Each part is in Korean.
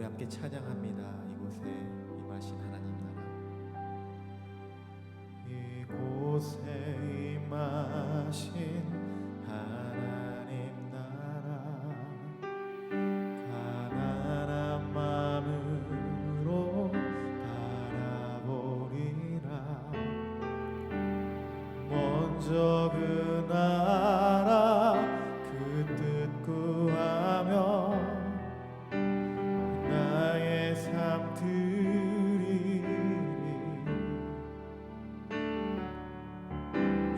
우리 함께 찬양합니다. 이곳에 임하신 하나님 나라, 이곳에 임하신 하나님 나라, 가난한 마음으로 바라보리라. 먼저 그 나라 그 뜻 구하며 나의 삶 드리리.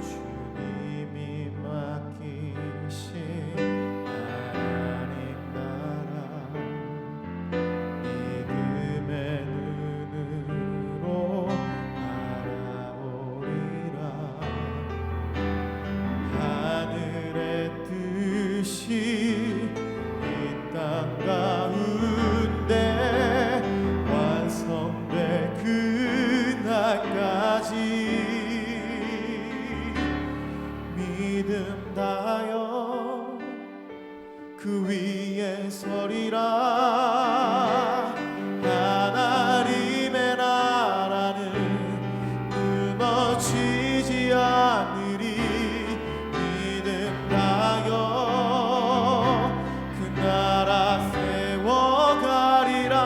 주님이 맡기신 하나님 나라, 믿음의 눈으로 바라보리라. 하늘의 뜻이 이 땅 가운데 완성될 그날까지 믿음 다여 그 위에 서리라. 하나님의 나라는 무너지지 않으리. 믿음 다여 그 나라 세워가리라.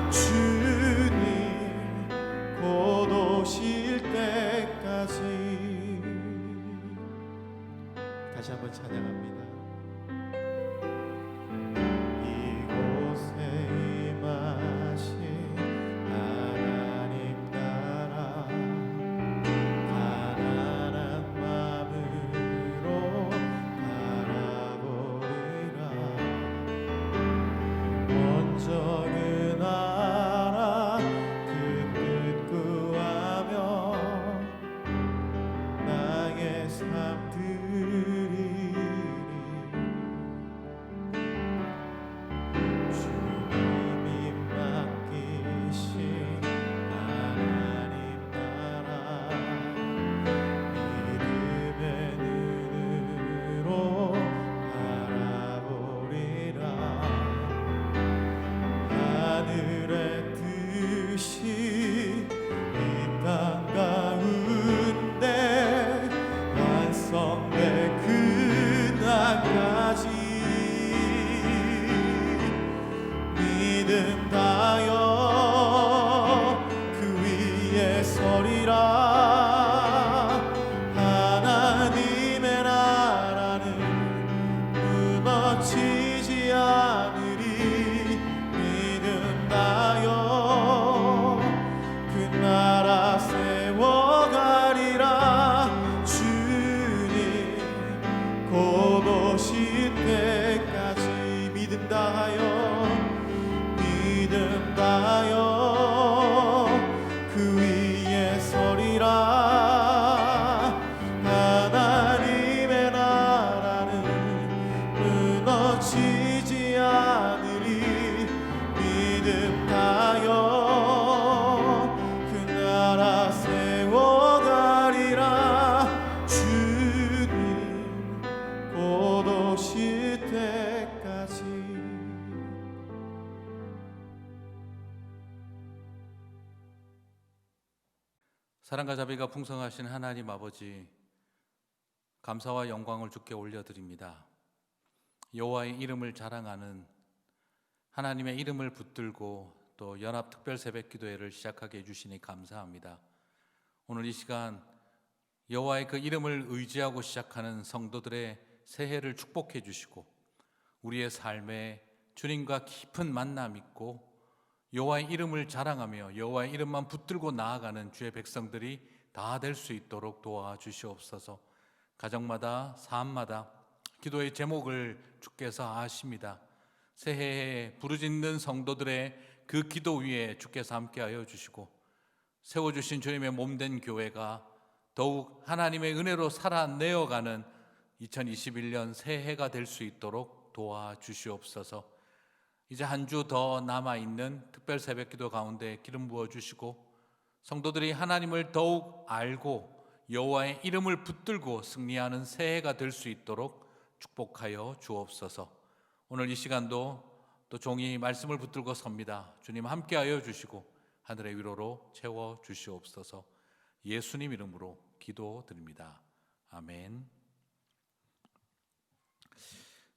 주님 곧 오실 때까지. 다시 한번 찬양합니다. 이곳에 임하신 하나님 나라, 가난한 마음으로 바라보리라. 먼저 그 나라 그 뜻 구하며 나의 삶 드리리. 주님이 맡기신 하나님 나라, 믿음의 눈으로 바라보리라. 하늘의 뜻이 이 땅 가운데 완성될 그날까지 믿음 다여 그 위에 서리라. 하나님의 나라는 무너지지 않으리. 믿음 다여 그 나라 세워가리라. 주님 곧 오실 때까지 믿음 다하여 그 위에 서리라. 하나님의 나라는 무너지지 않으리. 믿음 다여 그 나라 세워가리라. 주님 곧 오실 때까지. 사랑과 자비가 풍성하신 하나님 아버지, 감사와 영광을 주께 올려드립니다. 여호와의 이름을 자랑하는, 하나님의 이름을 붙들고 또 연합 특별 새벽 기도회를 시작하게 해주시니 감사합니다. 오늘 이 시간 여호와의 그 이름을 의지하고 시작하는 성도들의 새해를 축복해 주시고, 우리의 삶에 주님과 깊은 만남 있고 여호와의 이름을 자랑하며 여호와의 이름만 붙들고 나아가는 주의 백성들이 다 될 수 있도록 도와주시옵소서. 가정마다 삶마다 기도의 제목을 주께서 아십니다. 새해에 부르짖는 성도들의 그 기도 위에 주께서 함께하여 주시고, 세워주신 주님의 몸된 교회가 더욱 하나님의 은혜로 살아내어가는 2021년 새해가 될 수 있도록 도와주시옵소서. 이제 한 주 더 남아있는 특별 새벽기도 가운데 기름 부어주시고, 성도들이 하나님을 더욱 알고 여호와의 이름을 붙들고 승리하는 새해가 될 수 있도록 축복하여 주옵소서. 오늘 이 시간도 또 종이 말씀을 붙들고 섭니다. 주님 함께하여 주시고 하늘의 위로로 채워 주시옵소서. 예수님 이름으로 기도드립니다. 아멘.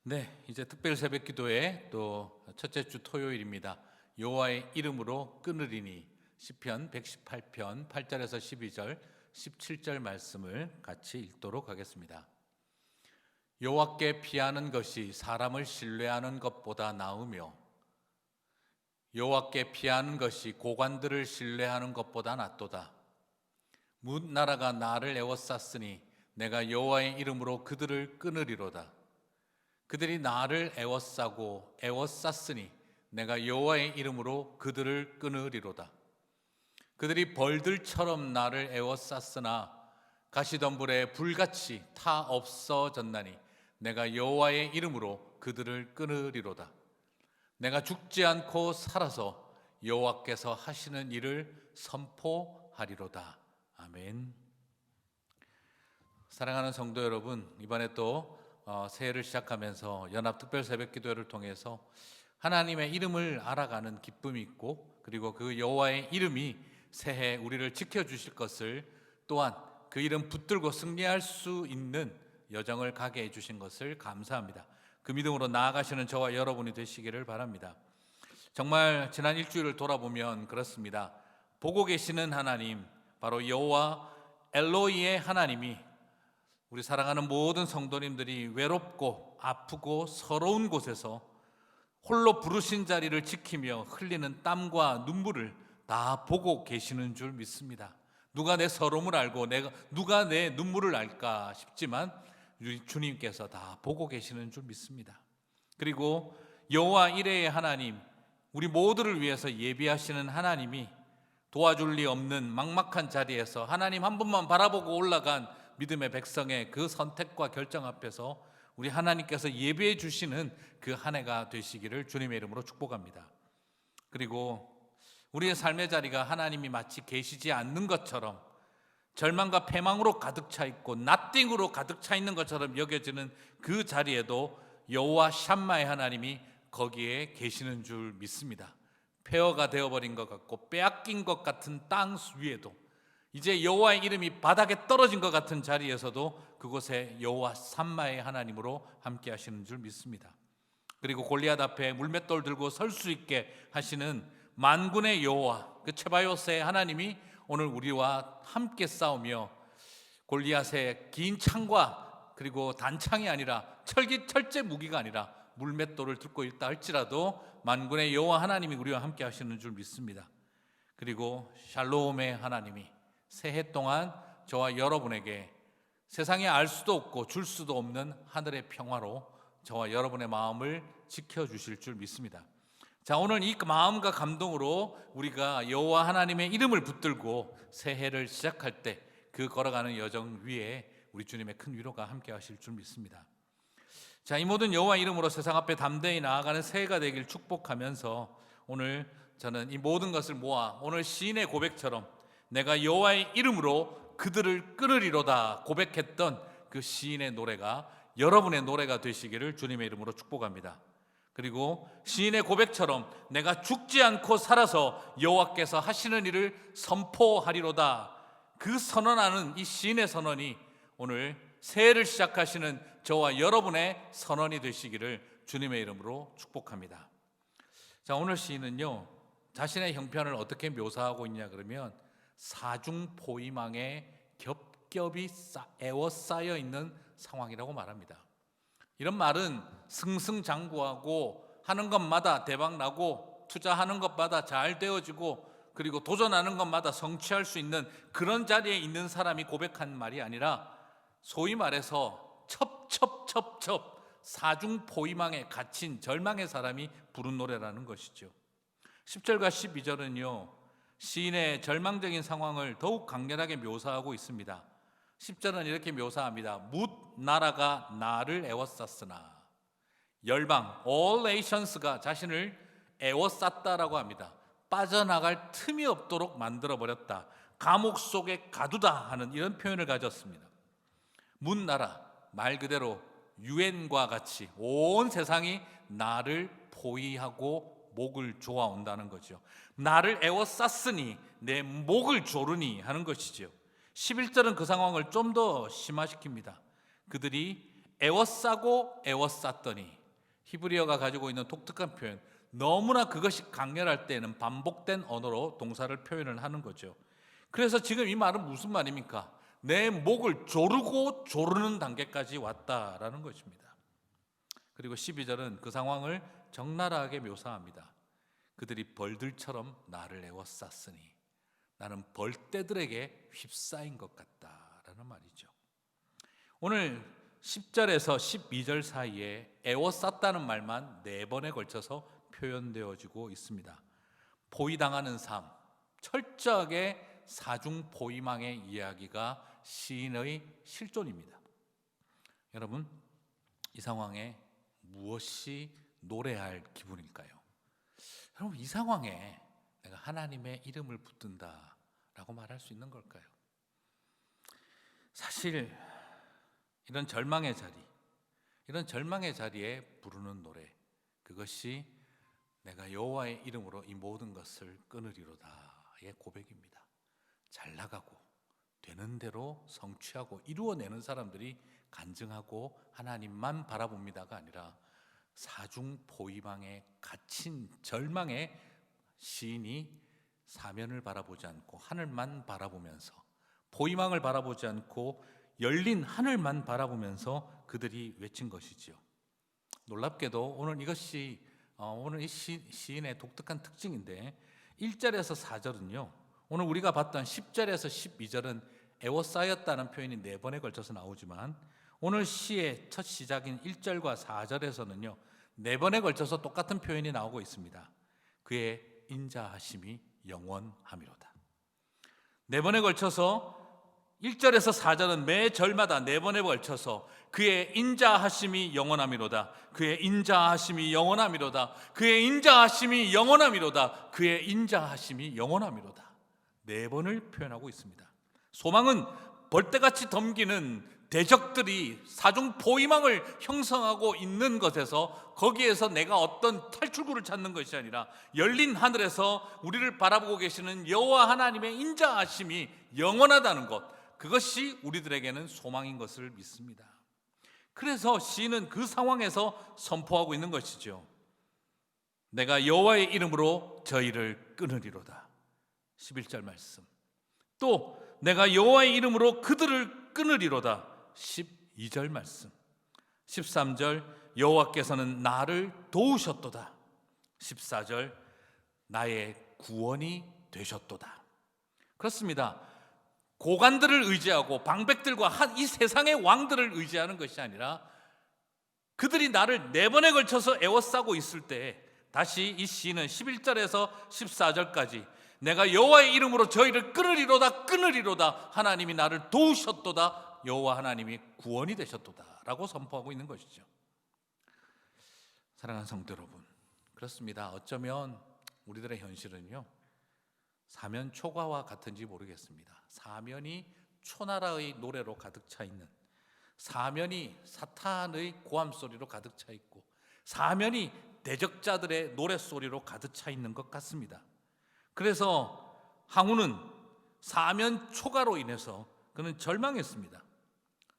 네, 이제 특별 새벽 기도의 또 첫째 주 토요일입니다. 여호와의 이름으로 끊으리니 시편 118편 8절에서 12절 17절 말씀을 같이 읽도록 하겠습니다. 여호와께 피하는 것이 사람을 신뢰하는 것보다 나으며 여호와께 피하는 것이 고관들을 신뢰하는 것보다 낫도다. 뭇 나라가 나를 애워쌌으니 내가 여호와의 이름으로 그들을 끊으리로다. 그들이 나를 애워싸고 애워쌌으니 내가 여호와의 이름으로 그들을 끊으리로다. 그들이 벌들처럼 나를 애워쌌으나 가시덤불에 불같이 타 없어졌나니 내가 여호와의 이름으로 그들을 끊으리로다. 내가 죽지 않고 살아서 여호와께서 하시는 일을 선포하리로다. 아멘. 사랑하는 성도 여러분, 이번에 또 새해를 시작하면서 연합 특별 새벽 기도회를 통해서 하나님의 이름을 알아가는 기쁨이 있고, 그리고 그 여호와의 이름이 새해 우리를 지켜주실 것을, 또한 그 이름 붙들고 승리할 수 있는 여정을 가게 해주신 것을 감사합니다. 그 믿음으로 나아가시는 저와 여러분이 되시기를 바랍니다. 정말 지난 일주일을 돌아보면 그렇습니다. 보고 계시는 하나님, 바로 여호와 엘로히의 하나님이 우리 사랑하는 모든 성도님들이 외롭고 아프고 서러운 곳에서 홀로 부르신 자리를 지키며 흘리는 땀과 눈물을 다 보고 계시는 줄 믿습니다. 누가 내 서러움을 알고 누가 내 눈물을 알까 싶지만 주님께서 다 보고 계시는 줄 믿습니다. 그리고 여호와 이레의 하나님, 우리 모두를 위해서 예비하시는 하나님이 도와줄 리 없는 막막한 자리에서 하나님 한 분만 바라보고 올라간 믿음의 백성의 그 선택과 결정 앞에서 우리 하나님께서 예비해 주시는 그 한 해가 되시기를 주님의 이름으로 축복합니다. 그리고 우리의 삶의 자리가 하나님이 마치 계시지 않는 것처럼, 절망과 패망으로 가득 차 있고 나띵으로 가득 차 있는 것처럼 여겨지는 그 자리에도 여호와 샴마의 하나님이 거기에 계시는 줄 믿습니다. 폐허가 되어버린 것 같고 빼앗긴 것 같은 땅 위에도, 이제 여호와의 이름이 바닥에 떨어진 것 같은 자리에서도 그곳에 여호와 샴마의 하나님으로 함께 하시는 줄 믿습니다. 그리고 골리앗 앞에 물맷돌 들고 설 수 있게 하시는 만군의 여호와, 그 체바요스의 하나님이 오늘 우리와 함께 싸우며 골리앗의 긴 창과 그리고 단창이 아니라 철제 무기가 아니라 물맷돌을 들고 있다 할지라도 만군의 여호와 하나님이 우리와 함께 하시는 줄 믿습니다. 그리고 샬롬의 하나님이 새해 동안 저와 여러분에게 세상에 알 수도 없고 줄 수도 없는 하늘의 평화로 저와 여러분의 마음을 지켜주실 줄 믿습니다. 자, 오늘 이 마음과 감동으로 우리가 여호와 하나님의 이름을 붙들고 새해를 시작할 때 그 걸어가는 여정 위에 우리 주님의 큰 위로가 함께 하실 줄 믿습니다. 자, 이 모든 여호와 이름으로 세상 앞에 담대히 나아가는 새해가 되길 축복하면서 오늘 저는 이 모든 것을 모아 오늘 시인의 고백처럼 내가 여호와의 이름으로 그들을 끊으리로다 고백했던 그 시인의 노래가 여러분의 노래가 되시기를 주님의 이름으로 축복합니다. 그리고 시인의 고백처럼 내가 죽지 않고 살아서 여호와께서 하시는 일을 선포하리로다, 그 선언하는 이 시인의 선언이 오늘 새해를 시작하시는 저와 여러분의 선언이 되시기를 주님의 이름으로 축복합니다. 자, 오늘 시인은요, 자신의 형편을 어떻게 묘사하고 있냐 그러면 사중포위망에 겹겹이 에워싸여 있는 상황이라고 말합니다. 이런 말은 승승장구하고 하는 것마다 대박나고 투자하는 것마다 잘 되어지고 그리고 도전하는 것마다 성취할 수 있는 그런 자리에 있는 사람이 고백한 말이 아니라 소위 말해서 첩첩첩첩 사중포위망에 갇힌 절망의 사람이 부른 노래라는 것이죠. 10절과 12절은요 시인의 절망적인 상황을 더욱 강렬하게 묘사하고 있습니다. 10절은 이렇게 묘사합니다. 뭇 나라가 나를 애워쌌으나, 열방 all nations가 자신을 애워쌌다라고 합니다. 빠져나갈 틈이 없도록 만들어버렸다, 감옥 속에 가두다 하는 이런 표현을 가졌습니다. 뭇 나라, 말 그대로 유엔과 같이 온 세상이 나를 포위하고 목을 조아온다는 거죠. 나를 애워쌌으니 내 목을 조르니 하는 것이죠. 11절은 그 상황을 좀 더 심화시킵니다. 그들이 애워싸고 애워쌌더니, 히브리어가 가지고 있는 독특한 표현, 너무나 그것이 강렬할 때는 반복된 언어로 동사를 표현을 하는 거죠. 그래서 지금 이 말은 무슨 말입니까? 내 목을 조르고 조르는 단계까지 왔다라는 것입니다. 그리고 12절은 그 상황을 적나라하게 묘사합니다. 그들이 벌들처럼 나를 애워쌌으니 나는 벌떼들에게 휩싸인 것 같다라는 말이죠. 오늘 10절에서 12절 사이에 애워쌌다는 말만 4번에 걸쳐서 표현되어지고 있습니다. 포위당하는 삶, 철저하게 사중 포위망의 이야기가 시인의 실존입니다. 여러분, 이 상황에 무엇이 노래할 기분일까요? 여러분, 이 상황에 내가 하나님의 이름을 붙든다라고 말할 수 있는 걸까요? 사실 이런 절망의 자리에 부르는 노래, 그것이 내가 여호와의 이름으로 이 모든 것을 끊으리로다의 고백입니다. 잘 나가고 되는 대로 성취하고 이루어내는 사람들이 간증하고 하나님만 바라봅니다가 아니라 사중 포위망에 갇힌 절망의 시인이 사면을 바라보지 않고 하늘만 바라보면서, 포위망을 바라보지 않고 열린 하늘만 바라보면서 그들이 외친 것이지요. 놀랍게도 오늘 이것이 오늘 이 시인의 독특한 특징인데, 1절에서 4절은요, 오늘 우리가 봤던 10절에서 12절은 애워싸였다는 표현이 4번에 걸쳐서 나오지만, 오늘 시의 첫 시작인 1절과 4절에서는요 4번에 걸쳐서 똑같은 표현이 나오고 있습니다. 그의 인자하심이 영원함이로다. 4번에 걸쳐서 1절에서 4절은 매 절마다 4번에 걸쳐서 그의 인자하심이 영원함이로다, 그의 인자하심이 영원함이로다, 그의 인자하심이 영원함이로다, 그의 인자하심이 영원함이로다, 4번을 표현하고 있습니다. 소망은 벌떼같이 덤기는 대적들이 사중 포위망을 형성하고 있는 것에서, 거기에서 내가 어떤 탈출구를 찾는 것이 아니라 열린 하늘에서 우리를 바라보고 계시는 여호와 하나님의 인자하심이 영원하다는 것, 그것이 우리들에게는 소망인 것을 믿습니다. 그래서 시인은 그 상황에서 선포하고 있는 것이죠. 내가 여호와의 이름으로 저희를 끊으리로다. 11절 말씀. 또 내가 여호와의 이름으로 그들을 끊으리로다. 12절 말씀. 13절 여호와께서는 나를 도우셨도다. 14절 나의 구원이 되셨도다. 그렇습니다. 고관들을 의지하고 방백들과 이 세상의 왕들을 의지하는 것이 아니라 그들이 나를 4번에 걸쳐서 애워싸고 있을 때, 다시 이 시인은 11절에서 14절까지 내가 여호와의 이름으로 저희를 끊으리로다 하나님이 나를 도우셨도다, 여호와 하나님이 구원이 되셨도다 라고 선포하고 있는 것이죠. 사랑하는 성도 여러분, 그렇습니다. 어쩌면 우리들의 현실은요 사면 초가와 같은지 모르겠습니다. 사면이 초나라의 노래로 가득 차 있는, 사면이 사탄의 고함소리로 가득 차 있고, 사면이 대적자들의 노랫소리로 가득 차 있는 것 같습니다. 그래서 항우는 사면 초가로 인해서 그는 절망했습니다.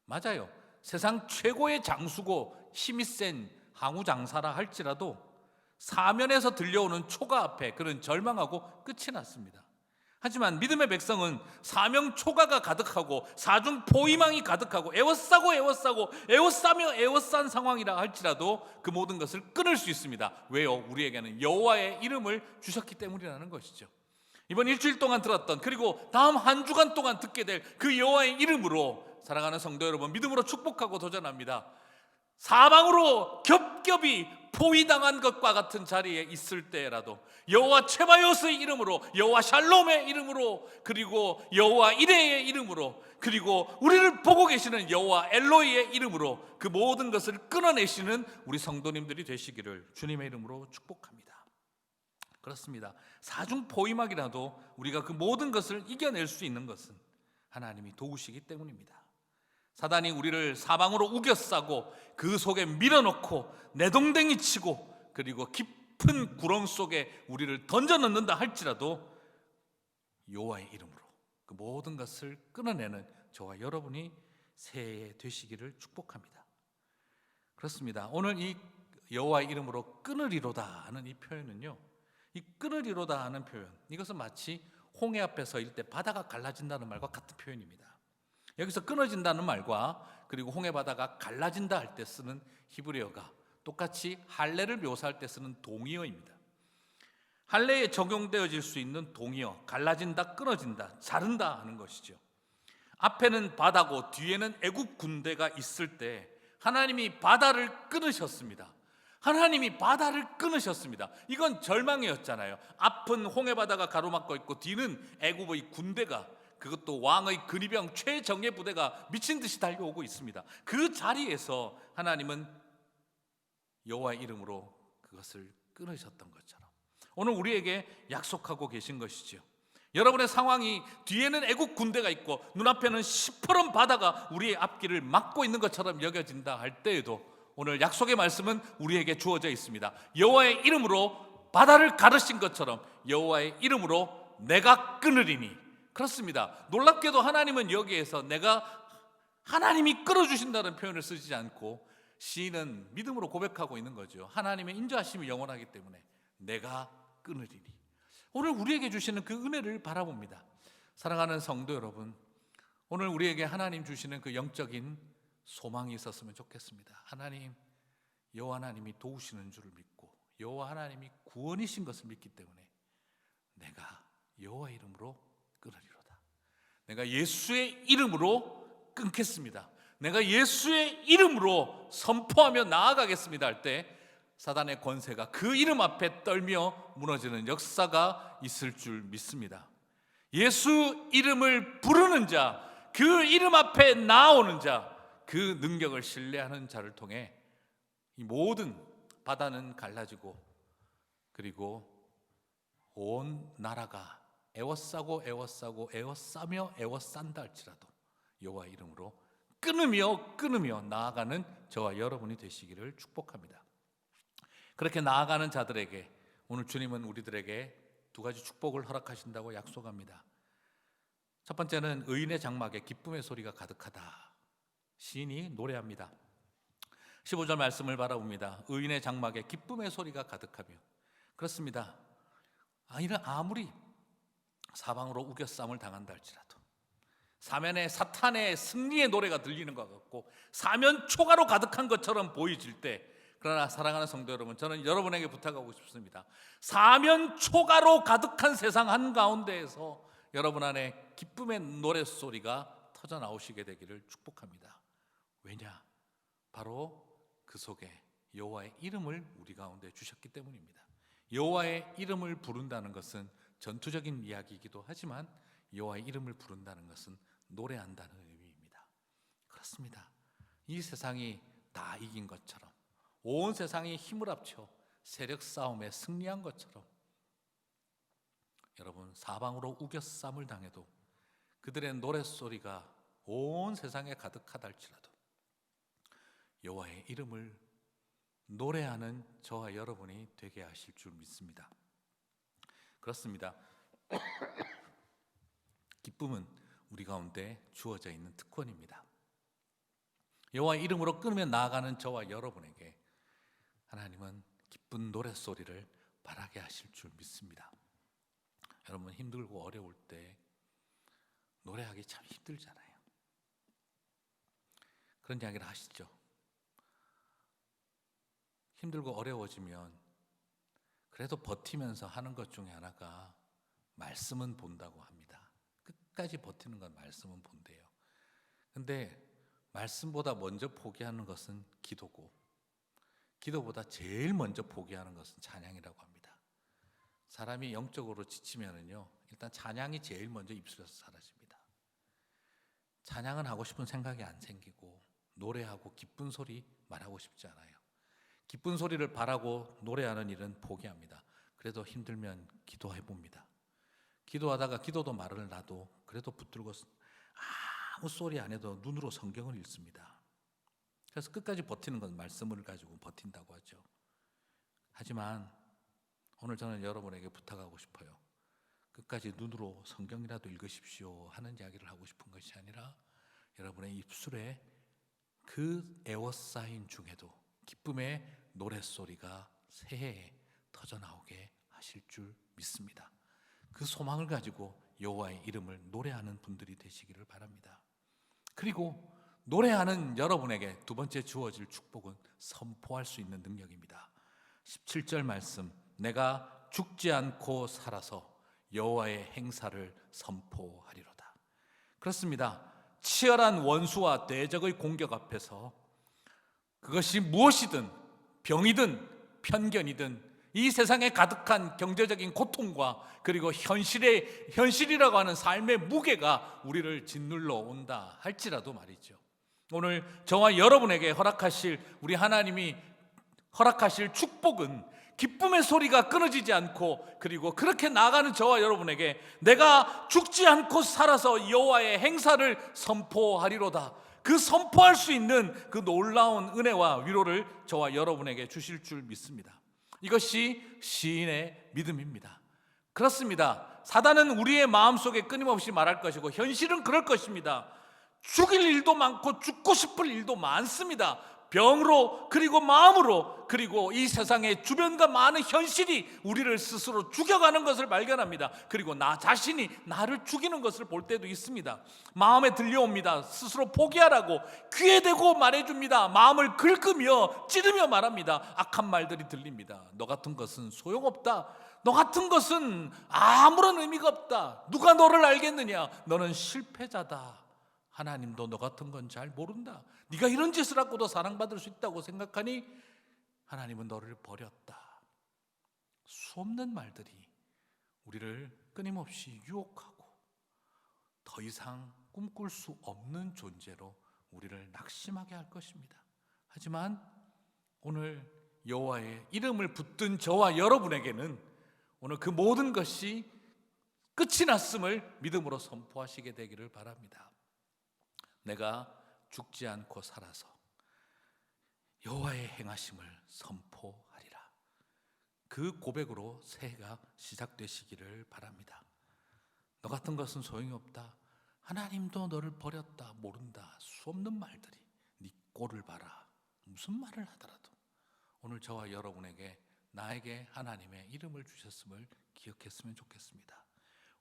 맞아요. 세상 최고의 장수고 힘이 센 항우 장사라 할지라도 사면에서 들려오는 초가 앞에 그는 절망하고 끝이 났습니다. 하지만 믿음의 백성은 사명 초가가 가득하고 사중 포위망이 가득하고 애워싸며 애워싼 상황이라 할지라도 그 모든 것을 끊을 수 있습니다. 왜요? 우리에게는 여호와의 이름을 주셨기 때문이라는 것이죠. 이번 일주일 동안 들었던, 그리고 다음 한 주간 동안 듣게 될 그 여호와의 이름으로 사랑하는 성도 여러분, 믿음으로 축복하고 도전합니다. 사방으로 겹겹이 포위당한 것과 같은 자리에 있을 때라도 여호와 체바요스의 이름으로, 여호와 샬롬의 이름으로, 그리고 여호와 이레의 이름으로, 그리고 우리를 보고 계시는 여호와 엘로이의 이름으로 그 모든 것을 끊어내시는 우리 성도님들이 되시기를 주님의 이름으로 축복합니다. 그렇습니다. 사중 포위막이라도 우리가 그 모든 것을 이겨낼 수 있는 것은 하나님이 도우시기 때문입니다. 사단이 우리를 사방으로 우겨싸고 그 속에 밀어넣고 내동댕이 치고, 그리고 깊은 구렁 속에 우리를 던져 넣는다 할지라도 여호와의 이름으로 그 모든 것을 끊어내는 저와 여러분이 새해 되시기를 축복합니다. 그렇습니다. 오늘 이 여호와의 이름으로 끊으리로다 하는 이 표현은요, 이 끊으리로다 하는 표현, 이것은 마치 홍해 앞에 서일 때 바다가 갈라진다는 말과 같은 표현입니다. 여기서 끊어진다는 말과 그리고 홍해 바다가 갈라진다 할 때 쓰는 히브리어가 똑같이 할례를 묘사할 때 쓰는 동의어입니다. 할례에 적용되어질 수 있는 동의어, 갈라진다, 끊어진다, 자른다 하는 것이죠. 앞에는 바다고 뒤에는 애굽 군대가 있을 때 하나님이 바다를 끊으셨습니다. 하나님이 바다를 끊으셨습니다. 이건 절망이었잖아요. 앞은 홍해 바다가 가로막고 있고 뒤는 애굽의 군대가, 그것도 왕의 근위병 최정예 부대가 미친 듯이 달려오고 있습니다. 그 자리에서 하나님은 여호와의 이름으로 그것을 끊으셨던 것처럼 오늘 우리에게 약속하고 계신 것이죠. 여러분의 상황이 뒤에는 애국 군대가 있고 눈앞에는 시퍼런 바다가 우리의 앞길을 막고 있는 것처럼 여겨진다 할 때에도 오늘 약속의 말씀은 우리에게 주어져 있습니다. 여호와의 이름으로 바다를 가르신 것처럼 여호와의 이름으로 내가 끊으리니. 그렇습니다. 놀랍게도 하나님은 여기에서 내가 하나님이 끌어주신다는 표현을 쓰지 않고 시인은 믿음으로 고백하고 있는 거죠. 하나님의 인자하심이 영원하기 때문에 내가 끊으리니. 오늘 우리에게 주시는 그 은혜를 바라봅니다. 사랑하는 성도 여러분, 오늘 우리에게 하나님 주시는 그 영적인 소망이 있었으면 좋겠습니다. 하나님, 여호와 하나님이 도우시는 줄을 믿고 여호와 하나님이 구원이신 것을 믿기 때문에 내가 여호와 이름으로 끊으리로다. 내가 예수의 이름으로 끊겠습니다. 내가 예수의 이름으로 선포하며 나아가겠습니다 할 때 사단의 권세가 그 이름 앞에 떨며 무너지는 역사가 있을 줄 믿습니다. 예수 이름을 부르는 자, 그 이름 앞에 나오는 자, 그 능력을 신뢰하는 자를 통해 이 모든 바다는 갈라지고 그리고 온 나라가 애워싸고 애워싸고 애워싸며 애워싼다 할지라도 여호와 이름으로 끊으며 나아가는 저와 여러분이 되시기를 축복합니다. 그렇게 나아가는 자들에게 오늘 주님은 우리들에게 두 가지 축복을 허락하신다고 약속합니다. 첫 번째는 의인의 장막에 기쁨의 소리가 가득하다. 시인이 노래합니다. 15절 말씀을 바라봅니다. 의인의 장막에 기쁨의 소리가 가득하며. 그렇습니다. 아무리 사방으로 우겨쌈을 당한다 할지라도 사면에 사탄의 승리의 노래가 들리는 것 같고 사면 초가로 가득한 것처럼 보여질 때, 그러나 사랑하는 성도 여러분, 저는 여러분에게 부탁하고 싶습니다. 사면 초가로 가득한 세상 한가운데에서 여러분 안에 기쁨의 노랫소리가 터져 나오시게 되기를 축복합니다. 왜냐? 바로 그 속에 여호와의 이름을 우리 가운데 주셨기 때문입니다. 여호와의 이름을 부른다는 것은 전투적인 이야기이기도 하지만 여호와의 이름을 부른다는 것은 노래한다는 의미입니다. 그렇습니다. 이 세상이 다 이긴 것처럼, 온 세상이 힘을 합쳐 세력 싸움에 승리한 것처럼 여러분, 사방으로 우겨쌈을 당해도 그들의 노랫소리가 온 세상에 가득하다 할지라도 여호와의 이름을 노래하는 저와 여러분이 되게 하실 줄 믿습니다. 그렇습니다. 기쁨은 우리 가운데 주어져 있는 특권입니다. 여호와의 이름으로 끊으며 나아가는 저와 여러분에게 하나님은 기쁜 노랫소리를 바라게 하실 줄 믿습니다. 여러분, 힘들고 어려울 때 노래하기 참 힘들잖아요. 그런 이야기를 하시죠. 힘들고 어려워지면 그래도 버티면서 하는 것 중에 하나가 말씀은 본다고 합니다. 끝까지 버티는 건 말씀은 본대요. 근데 말씀보다 먼저 포기하는 것은 기도고, 기도보다 제일 먼저 포기하는 것은 찬양이라고 합니다. 사람이 영적으로 지치면은요, 일단 찬양이 제일 먼저 입술에서 사라집니다. 찬양은 하고 싶은 생각이 안 생기고, 노래하고 기쁜 소리 말하고 싶지 않아요. 기쁜 소리를 바라고 노래하는 일은 포기합니다. 그래도 힘들면 기도해 봅니다. 기도하다가 기도도 말을 놔도 그래도 붙들고 아무 소리 안 해도 눈으로 성경을 읽습니다. 그래서 끝까지 버티는 건 말씀을 가지고 버틴다고 하죠. 하지만 오늘 저는 여러분에게 부탁하고 싶어요. 끝까지 눈으로 성경이라도 읽으십시오 하는 이야기를 하고 싶은 것이 아니라 여러분의 입술에 그 에워싸인 중에도 기쁨의 노랫소리가 새해에 터져나오게 하실 줄 믿습니다. 그 소망을 가지고 여호와의 이름을 노래하는 분들이 되시기를 바랍니다. 그리고 노래하는 여러분에게 두 번째 주어질 축복은 선포할 수 있는 능력입니다. 17절 말씀, 내가 죽지 않고 살아서 여호와의 행사를 선포하리로다. 그렇습니다. 치열한 원수와 대적의 공격 앞에서 그것이 무엇이든 병이든 편견이든 이 세상에 가득한 경제적인 고통과 그리고 현실이라고 하는 삶의 무게가 우리를 짓눌러 온다 할지라도 말이죠. 오늘 저와 여러분에게 우리 하나님이 허락하실 축복은 기쁨의 소리가 끊어지지 않고 그리고 그렇게 나아가는 저와 여러분에게 내가 죽지 않고 살아서 여호와의 행사를 선포하리로다. 그 선포할 수 있는 그 놀라운 은혜와 위로를 저와 여러분에게 주실 줄 믿습니다. 이것이 시인의 믿음입니다. 그렇습니다. 사단은 우리의 마음속에 끊임없이 말할 것이고 현실은 그럴 것입니다. 죽일 일도 많고 죽고 싶을 일도 많습니다. 병으로 그리고 마음으로 그리고 이 세상의 주변과 많은 현실이 우리를 스스로 죽여가는 것을 발견합니다. 그리고 나 자신이 나를 죽이는 것을 볼 때도 있습니다. 마음에 들려옵니다. 스스로 포기하라고 귀에 대고 말해줍니다. 마음을 긁으며 찌르며 말합니다. 악한 말들이 들립니다. 너 같은 것은 소용없다. 너 같은 것은 아무런 의미가 없다. 누가 너를 알겠느냐. 너는 실패자다. 하나님도 너 같은 건 잘 모른다. 네가 이런 짓을 하고도 사랑받을 수 있다고 생각하니 하나님은 너를 버렸다. 수없는 말들이 우리를 끊임없이 유혹하고 더 이상 꿈꿀 수 없는 존재로 우리를 낙심하게 할 것입니다. 하지만 오늘 여호와의 이름을 붙든 저와 여러분에게는 오늘 그 모든 것이 끝이 났음을 믿음으로 선포하시게 되기를 바랍니다. 내가 죽지 않고 살아서 여호와의 행하심을 선포하리라. 그 고백으로 새해가 시작되시기를 바랍니다. 너 같은 것은 소용이 없다. 하나님도 너를 버렸다. 모른다. 수없는 말들이 네 꼴을 봐라. 무슨 말을 하더라도 오늘 저와 여러분에게 나에게 하나님의 이름을 주셨음을 기억했으면 좋겠습니다.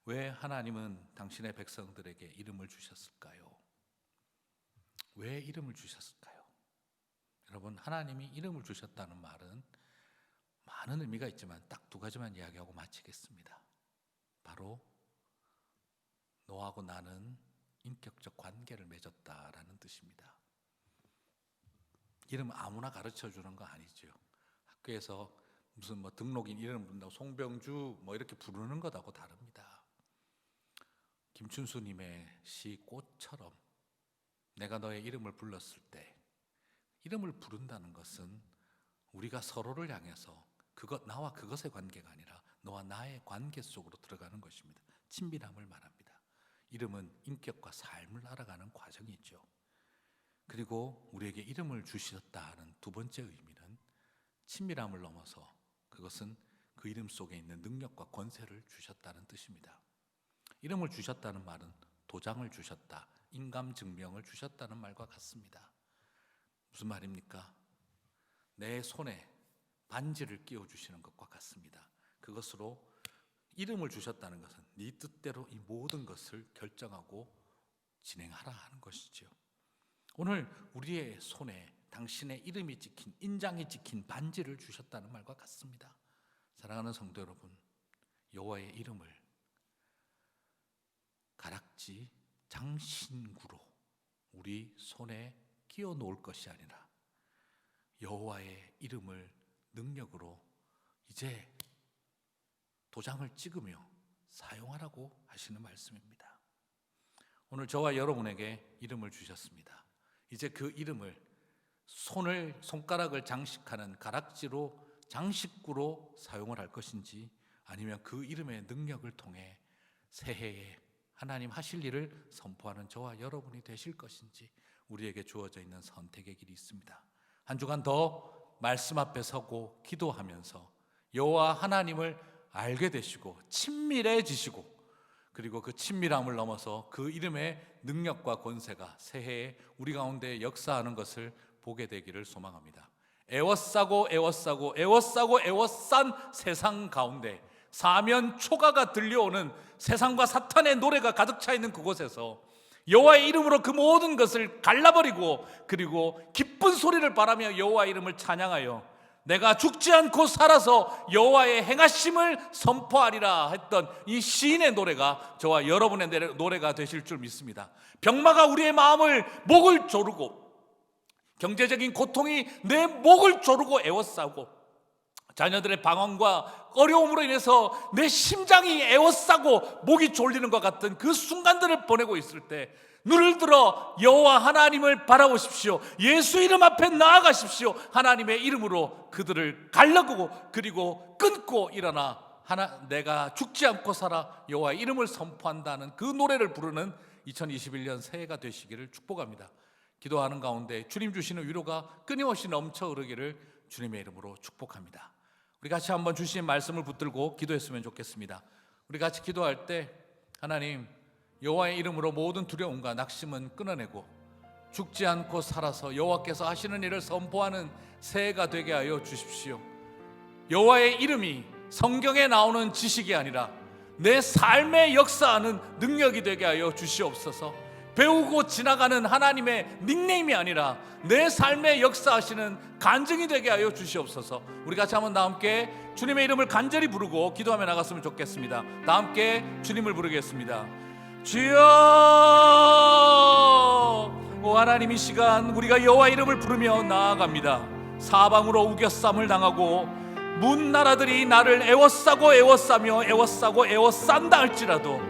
왜 하나님은 당신의 백성들에게 이름을 주셨을까요? 왜 이름을 주셨을까요? 여러분, 하나님이 이름을 주셨다는 말은 많은 의미가 있지만 딱 두 가지만 이야기하고 마치겠습니다. 바로 너하고 나는 인격적 관계를 맺었다라는 뜻입니다. 이름 아무나 가르쳐 주는 거 아니죠. 학교에서 무슨 등록인 이름 부른다고 송병주 이렇게 부르는 것하고 다릅니다. 김춘수님의 시 꽃처럼 내가 너의 이름을 불렀을 때, 이름을 부른다는 것은 우리가 서로를 향해서 나와 그것의 관계가 아니라 너와 나의 관계 속으로 들어가는 것입니다. 친밀함을 말합니다. 이름은 인격과 삶을 알아가는 과정이죠. 그리고 우리에게 이름을 주셨다는 두 번째 의미는 친밀함을 넘어서 그것은 그 이름 속에 있는 능력과 권세를 주셨다는 뜻입니다. 이름을 주셨다는 말은 도장을 주셨다, 인감증명을 주셨다는 말과 같습니다. 무슨 말입니까? 내 손에 반지를 끼워주시는 것과 같습니다. 그것으로 이름을 주셨다는 것은 네 뜻대로 이 모든 것을 결정하고 진행하라 하는 것이죠. 오늘 우리의 손에 당신의 이름이 찍힌, 인장이 찍힌 반지를 주셨다는 말과 같습니다. 사랑하는 성도 여러분, 여호와의 이름을 가락지 장신구로 우리 손에 끼워 놓을 것이 아니라 여호와의 이름을 능력으로 이제 도장을 찍으며 사용하라고 하시는 말씀입니다. 오늘 저와 여러분에게 이름을 주셨습니다. 이제 그 이름을 손가락을 장식하는 가락지로 장식구로 사용을 할 것인지 아니면 그 이름의 능력을 통해 새해에 하나님 하실 일을 선포하는 저와 여러분이 되실 것인지 우리에게 주어져 있는 선택의 길이 있습니다. 한 주간 더 말씀 앞에 서고 기도하면서 여호와 하나님을 알게 되시고 친밀해지시고, 그리고 그 친밀함을 넘어서 그 이름의 능력과 권세가 새해에 우리 가운데 역사하는 것을 보게 되기를 소망합니다. 애워싸고 애워싸고 애워싸고 애워싼 세상 가운데 사면 초가가 들려오는 세상과 사탄의 노래가 가득 차 있는 그곳에서 여호와의 이름으로 그 모든 것을 갈라버리고, 그리고 기쁜 소리를 바라며 여호와의 이름을 찬양하여 내가 죽지 않고 살아서 여호와의 행하심을 선포하리라 했던 이 시인의 노래가 저와 여러분의 노래가 되실 줄 믿습니다. 병마가 우리의 마음을 목을 조르고, 경제적인 고통이 내 목을 조르고 애워싸고, 자녀들의 방황과 어려움으로 인해서 내 심장이 애워싸고 목이 졸리는 것 같은 그 순간들을 보내고 있을 때 눈을 들어 여호와 하나님을 바라보십시오. 예수 이름 앞에 나아가십시오. 하나님의 이름으로 그들을 갈라고, 그리고 끊고 일어나 내가 죽지 않고 살아 여호와의 이름을 선포한다는 그 노래를 부르는 2021년 새해가 되시기를 축복합니다. 기도하는 가운데 주님 주시는 위로가 끊임없이 넘쳐 흐르기를 주님의 이름으로 축복합니다. 우리 같이 한번 주신 말씀을 붙들고 기도했으면 좋겠습니다. 우리 같이 기도할 때 하나님, 여호와의 이름으로 모든 두려움과 낙심은 끊어내고 죽지 않고 살아서 여호와께서 하시는 일을 선포하는 새해가 되게 하여 주십시오. 여호와의 이름이 성경에 나오는 지식이 아니라 내 삶에 역사하는 능력이 되게 하여 주시옵소서. 배우고 지나가는 하나님의 닉네임이 아니라 내 삶에 역사하시는 간증이 되게 하여 주시옵소서. 우리 같이 한번 다 함께 주님의 이름을 간절히 부르고 기도하며 나갔으면 좋겠습니다. 다 함께 주님을 부르겠습니다. 주여, 오 하나님, 이 시간 우리가 여호와 이름을 부르며 나아갑니다. 사방으로 우겨쌈을 당하고 문 나라들이 나를 애워싸고 애워싸며 애워싸고 애워싼다 할지라도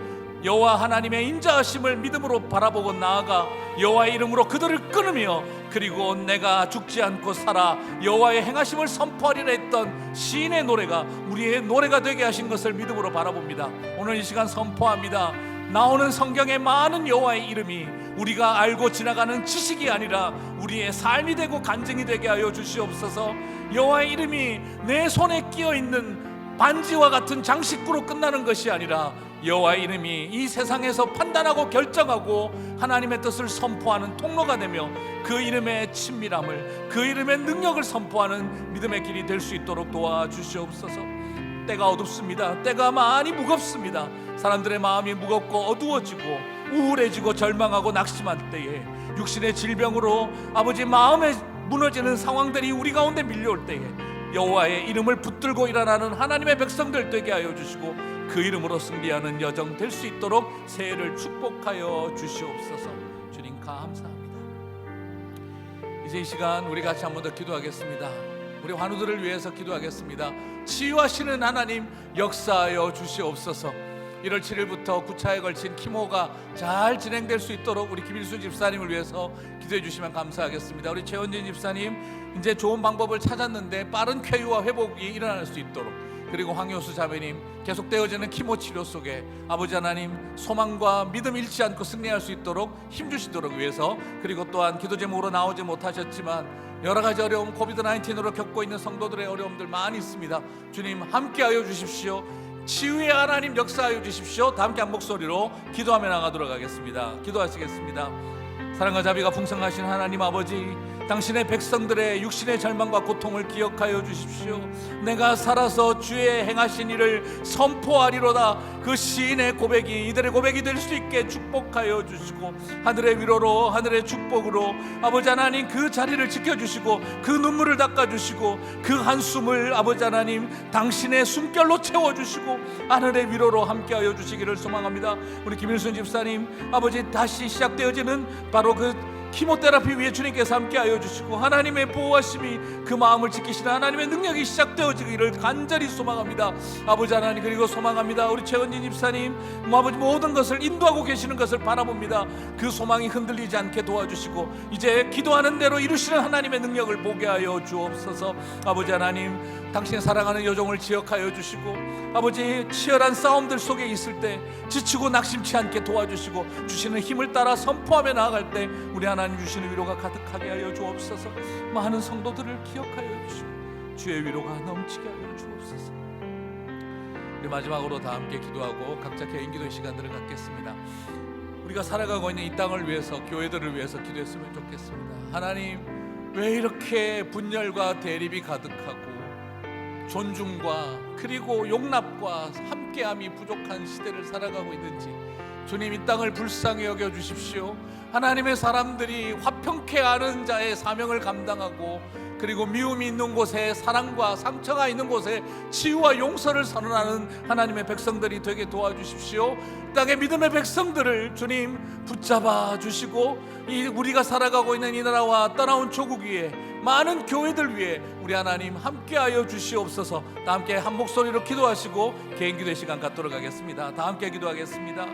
여호와 하나님의 인자하심을 믿음으로 바라보고 나아가 여호와의 이름으로 그들을 끊으며, 그리고 내가 죽지 않고 살아 여호와의 행하심을 선포하리라 했던 시인의 노래가 우리의 노래가 되게 하신 것을 믿음으로 바라봅니다. 오늘 이 시간 선포합니다. 나오는 성경의 많은 여호와의 이름이 우리가 알고 지나가는 지식이 아니라 우리의 삶이 되고 간증이 되게 하여 주시옵소서. 여호와의 이름이 내 손에 끼어 있는 반지와 같은 장식구로 끝나는 것이 아니라 여호와의 이름이 이 세상에서 판단하고 결정하고 하나님의 뜻을 선포하는 통로가 되며 그 이름의 친밀함을, 그 이름의 능력을 선포하는 믿음의 길이 될 수 있도록 도와주시옵소서. 때가 어둡습니다. 때가 많이 무겁습니다. 사람들의 마음이 무겁고 어두워지고 우울해지고 절망하고 낙심할 때에 육신의 질병으로 아버지 마음에 무너지는 상황들이 우리 가운데 밀려올 때에 여호와의 이름을 붙들고 일어나는 하나님의 백성들 되게 하여 주시고 그 이름으로 승리하는 여정 될 수 있도록 새해를 축복하여 주시옵소서. 주님 감사합니다. 이제 이 시간 우리 같이 한 번 더 기도하겠습니다. 우리 환우들을 위해서 기도하겠습니다. 치유하시는 하나님 역사하여 주시옵소서. 1월 7일부터 9차에 걸친 키모가 잘 진행될 수 있도록 우리 김일수 집사님을 위해서 기도해 주시면 감사하겠습니다. 우리 최원진 집사님 이제 좋은 방법을 찾았는데 빠른 쾌유와 회복이 일어날 수 있도록, 그리고 황효수 자매님 계속되어지는 키모 치료 속에 아버지 하나님 소망과 믿음 잃지 않고 승리할 수 있도록 힘주시도록 위해서, 그리고 또한 기도 제목으로 나오지 못하셨지만 여러 가지 어려움, 코비드-19으로 겪고 있는 성도들의 어려움들 많이 있습니다. 주님 함께하여 주십시오. 치유의 하나님 역사하여 주십시오. 다 함께 한 목소리로 기도하며 나가도록 하겠습니다. 기도하시겠습니다. 사랑과 자비가 풍성하신 하나님 아버지, 당신의 백성들의 육신의 절망과 고통을 기억하여 주십시오. 내가 살아서 주의 행하신 일을 선포하리로다. 그 시인의 고백이 이들의 고백이 될 수 있게 축복하여 주시고 하늘의 위로로, 하늘의 축복으로 아버지 하나님 그 자리를 지켜주시고 그 눈물을 닦아주시고 그 한숨을 아버지 하나님 당신의 숨결로 채워주시고 하늘의 위로로 함께하여 주시기를 소망합니다. 우리 김일순 집사님 아버지 다시 시작되어지는 바로 그 키모테라피 위에 주님께서 함께하여 주시고 하나님의 보호하심이 그 마음을 지키시는 하나님의 능력이 시작되어지기를 간절히 소망합니다. 아버지 하나님, 그리고 소망합니다. 우리 최원진 집사님 아버지 모든 것을 인도하고 계시는 것을 바라봅니다. 그 소망이 흔들리지 않게 도와주시고 이제 기도하는 대로 이루시는 하나님의 능력을 보게 하여 주옵소서. 아버지 하나님, 당신의 사랑하는 여종을 기억하여 주시고 아버지 치열한 싸움들 속에 있을 때 지치고 낙심치 않게 도와주시고 주시는 힘을 따라 선포하며 나아갈 때 우리 하나님 주시는 위로가 가득하게 하여 주옵소서. 많은 성도들을 기억하여 주시고 주의 위로가 넘치게 하여 주옵소서. 우리 마지막으로 다 함께 기도하고 각자 개인 기도의 시간들을 갖겠습니다. 우리가 살아가고 있는 이 땅을 위해서, 교회들을 위해서 기도했으면 좋겠습니다. 하나님, 왜 이렇게 분열과 대립이 가득하고 존중과 그리고 용납과 함께함이 부족한 시대를 살아가고 있는지 주님, 이 땅을 불쌍히 여겨 주십시오. 하나님의 사람들이 화평케 하는 자의 사명을 감당하고 그리고 미움이 있는 곳에 사랑과 상처가 있는 곳에 치유와 용서를 선언하는 하나님의 백성들이 되게 도와주십시오. 땅의 믿음의 백성들을 주님 붙잡아 주시고 우리가 살아가고 있는 이 나라와 떠나온 조국 위에 많은 교회들 위해 우리 하나님 함께하여 주시옵소서. 다 함께 한 목소리로 기도하시고 개인 기도의 시간 갖도록 하겠습니다. 다 함께 기도하겠습니다.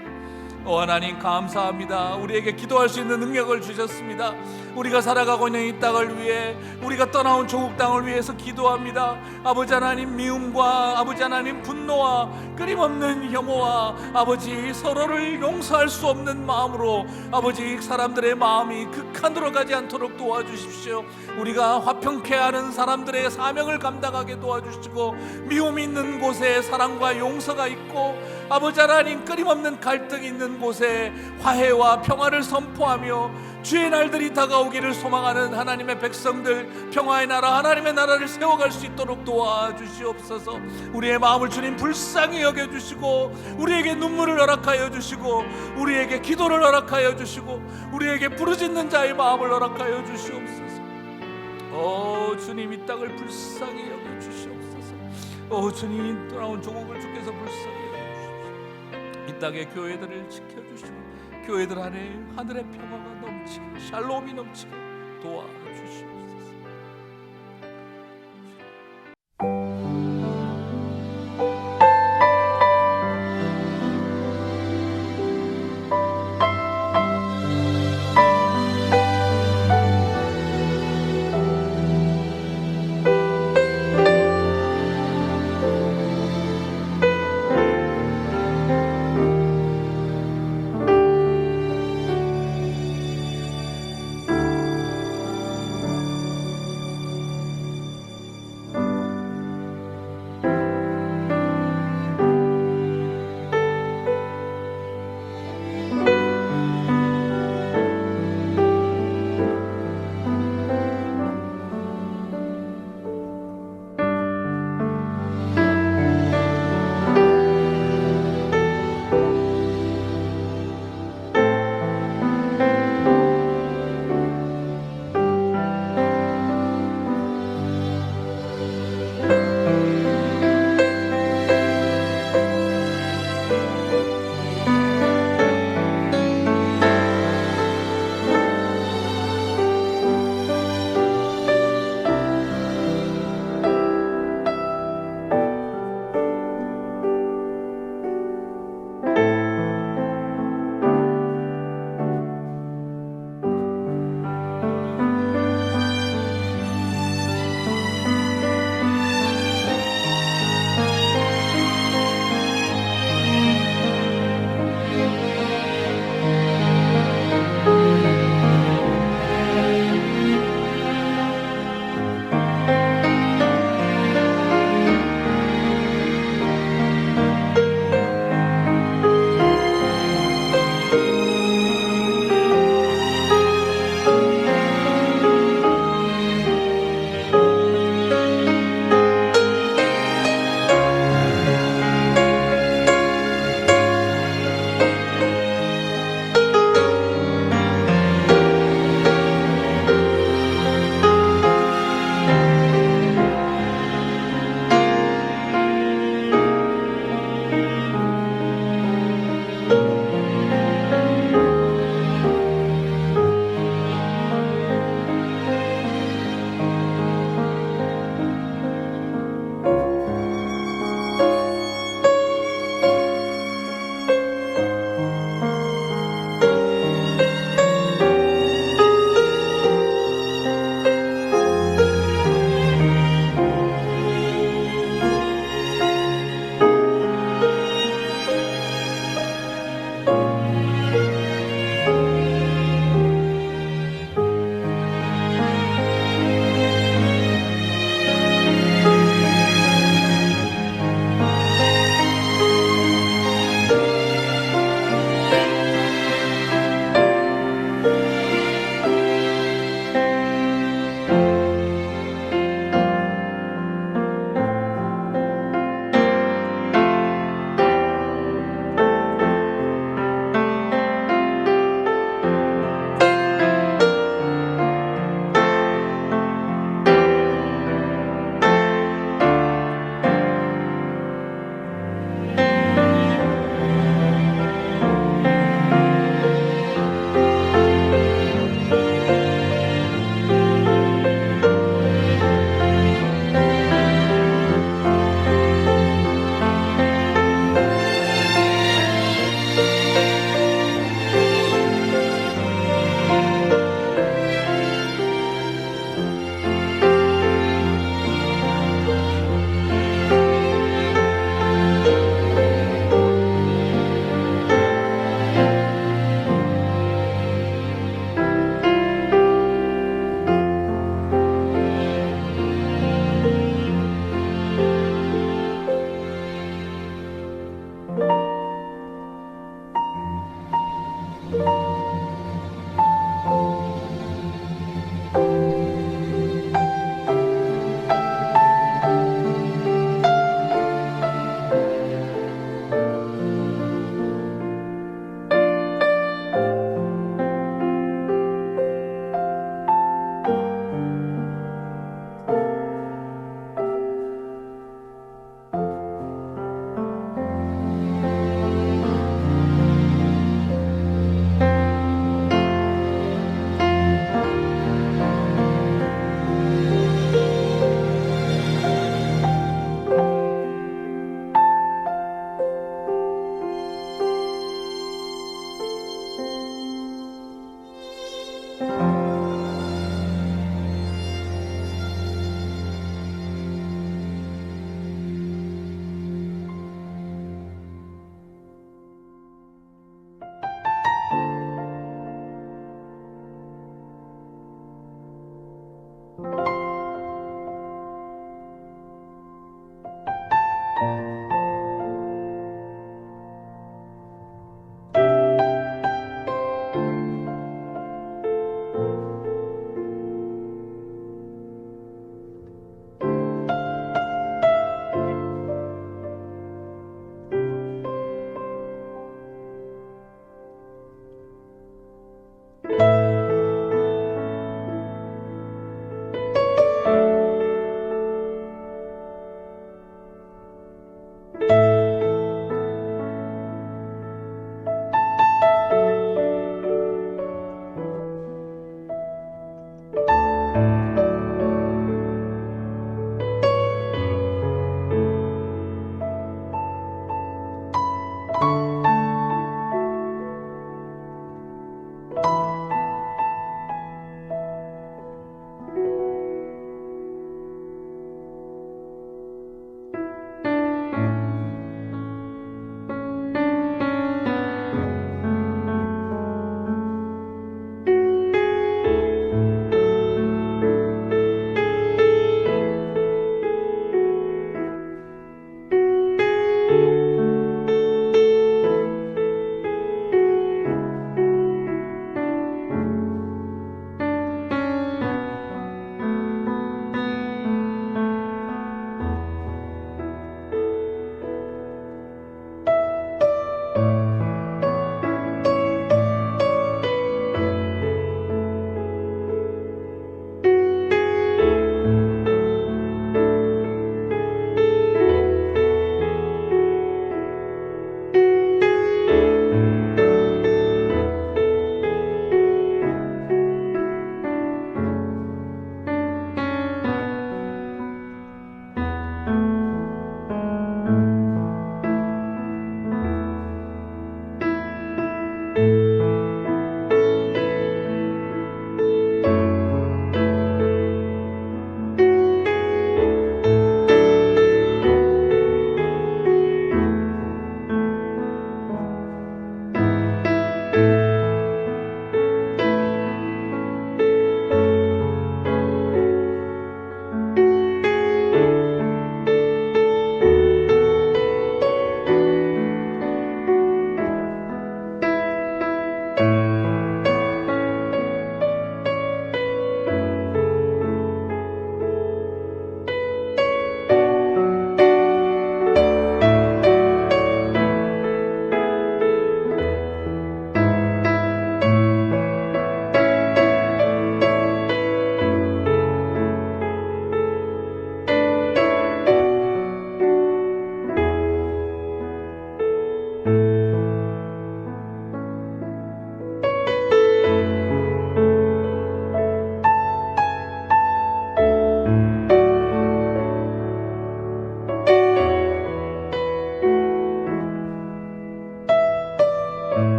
하나님 감사합니다. 우리에게 기도할 수 있는 능력을 주셨습니다. 우리가 살아가고 있는 이 땅을 위해, 우리가 떠나온 조국 땅을 위해서 기도합니다. 아버지 하나님, 미움과 아버지 하나님 분노와 끊임없는 혐오와 아버지 서로를 용서할 수 없는 마음으로 아버지 사람들의 마음이 극한으로 가지 않도록 도와주십시오. 우리가 화평케 하는 사람들의 사명을 감당하게 도와주시고 미움이 있는 곳에 사랑과 용서가 있고 아버지 하나님 끊임없는 갈등이 있는 곳에 화해와 평화를 선포하며 주의 날들이 다가오기를 소망하는 하나님의 백성들, 평화의 나라, 하나님의 나라를 세워갈 수 있도록 도와주시옵소서. 우리의 마음을 주님 불쌍히 여겨주시고 우리에게 눈물을 허락하여 주시고 우리에게 기도를 허락하여 주시고 우리에게 부르짖는 자의 마음을 허락하여 주시옵소서. 주님, 이 땅을 불쌍히 여겨주시옵소서. 주님, 떠나온 조국을 주께서 불쌍히 여겨주시옵소서. 이 땅의 교회들을 지켜주시고 교회들 안에 하늘의 평화가 넘치게, 샬롬이 넘치게 도와주시옵소서.